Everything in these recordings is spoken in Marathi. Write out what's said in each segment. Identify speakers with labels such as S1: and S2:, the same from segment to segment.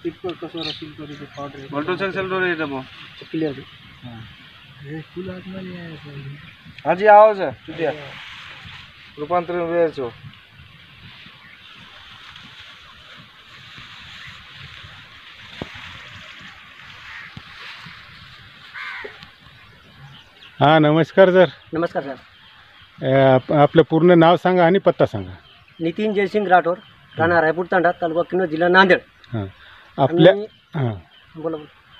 S1: पिक कसं रसील करू ते पावडर
S2: वोल्टो सेंसर रे दबो
S1: क्लियर हां हे फुल आतमध्ये आहे
S2: हाजी आवाज आहे तुझ्या रूपांतर वेळचो
S3: हां नमस्कार सर.
S1: नमस्कार सर.
S3: आपलं पूर्ण नाव सांगा आणि पत्ता सांगा.
S1: नितीन जयसिंग राठोड, राणा रायपूर तांडा, तालुका किन्नौर, जिल्हा नांदेड.
S3: हां आपल्या हां
S1: बोला.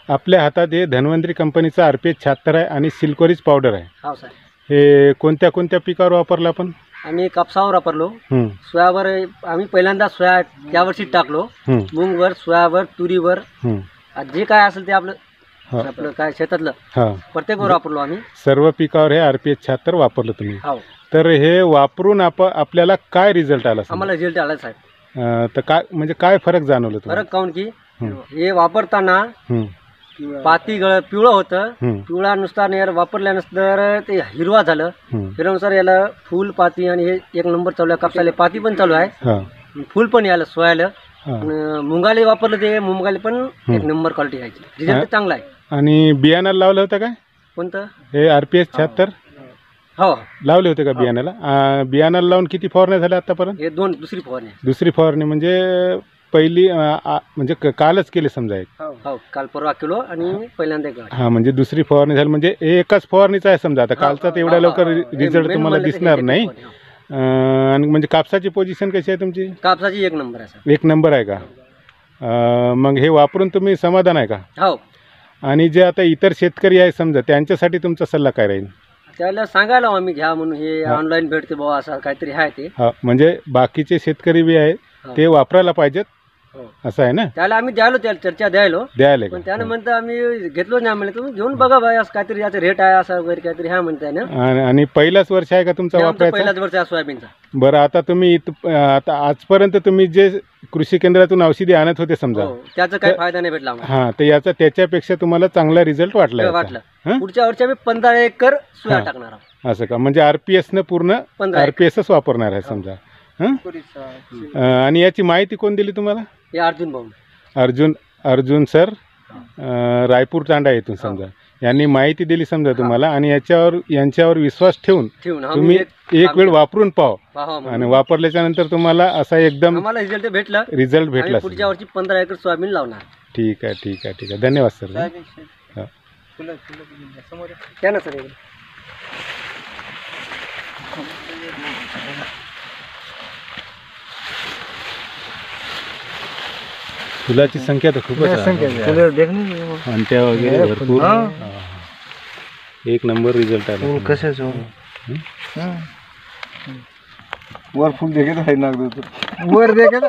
S3: आपल्या हातात हे धन्वंतरी कंपनीचा RPH 76 आहे आणि सिल्कोरीज पावडर आहे.
S1: हो सर.
S3: हे कोणत्या कोणत्या पिकावर वापरलं आपण?
S1: आम्ही कापसावर वापरलो, सोयावर आम्ही पहिल्यांदा सोया त्यावर्षी टाकलो, मूगवर, सोयावर, तुरीवर, जे काय असेल ते आपलं काय शेतातलं प्रत्येकवर वापरलो आम्ही.
S3: सर्व पिकावर हे RPH 76 वापरलं तुम्ही.
S1: हो.
S3: तर हे वापरून आपल्याला काय रिझल्ट आला?
S1: आम्हाला रिझल्ट आला साहेब.
S3: तर काय म्हणजे काय फरक जाणवलं तुम्हाला?
S1: फरक काऊन की हे वापरताना पाती पिवळं होतं, पिवळा नुसता वापरल्यानंतर ते हिरवा झालं, हिरवानुसार याला फुल पाती आणि हे एक नंबर चालू आहे. कापसाले पाती पण चालू आहे, फुल पण यायला सोयाला. मुंगाले वापरलं ते मुंगाले पण एक नंबर क्वालिटी आहे, रिझल्ट चांगला आहे.
S3: आणि बियाणाला लावलं होतं काय?
S1: कोणतं?
S3: हे RPH 76
S1: हो
S3: लावले होते का बियाणाला? बियाणाला लावून किती फवारण्या झाल्या आतापर्यंत?
S1: हे दुसरी फवारणी.
S3: दुसरी फवारणी म्हणजे पहिली म्हणजे कालच केली समजा एक?
S1: हो काल परवा किलो आणि पहिल्यांदा एक.
S3: हां म्हणजे दुसरी फवारणी झाली म्हणजे एकाच फवारणीचा आहे समजा. आता कालचा तर एवढ्या लवकर रिझल्ट तुम्हाला दिसणार नाही. आणि म्हणजे कापसाची पोझिशन कशी आहे तुमची?
S1: कापसाची एक नंबर आहे सर.
S3: एक नंबर आहे का? मग हे वापरून तुम्ही समाधान आहे का?
S1: हो.
S3: आणि जे आता इतर शेतकरी आहे समजा त्यांच्यासाठी तुमचा सल्ला काय राहील?
S1: त्याला सांगायला आम्ही घ्या म्हणून, हे ऑनलाईन भेटते बाबा असं काहीतरी आहे ते.
S3: हा म्हणजे बाकीचे शेतकरी बी आहे ते वापरायला पाहिजेत असं आहे ना?
S1: त्याला आम्ही द्यायलो, त्याला चर्चा द्यायलो, पण त्यानं म्हणतं आम्ही घेतलो नाही. म्हणलं तुम्ही घेऊन बघा बाय, असं काहीतरी याचं रेट आहे असं वगैरे काहीतरी ह्या म्हणताय ना.
S3: आणि पहिलाच वर्ष आहे का तुमचा वापरायचा?
S1: पहिलाच वर्ष आहे सोयाबीनचा.
S3: बरं आता तुम्ही आता आजपर्यंत तुम्ही जे कृषी केंद्रातून औषधी आणत होते समजा,
S1: त्याचा काही फायदा नाही भेटला.
S3: हां तर त्याच्यापेक्षा तुम्हाला चांगला रिझल्ट वाटला?
S1: पुढच्या वर्षी आम्ही 15 एकर सोया टाकणार आहोत.
S3: असं का? म्हणजे RPS न पूर्ण RPSच वापरणार आहे समजा. आणि याची माहिती कोण दिली तुम्हाला?
S1: हे अर्जुन भाऊ.
S3: अर्जुन सर रायपूर तांडा येथून समजा यांनी माहिती दिली समजा तुम्हाला. आणि यांच्यावर विश्वास ठेवून तुम्ही एक वेळ वापरून पाहा आणि वापरल्याच्या नंतर तुम्हाला असा एकदम
S1: रिझल्ट भेटला. पुढच्या वर्षी 15 एकर सोयाबीन लावणार.
S3: ठीक आहे ठीक आहे ठीक आहे. धन्यवाद सर. फुलाची संख्या तर खूपच आहे, अंट्या वगैरे भरपूर. एक नंबर रिझल्ट आला.
S2: कशाच वर फुल देखे वर देखे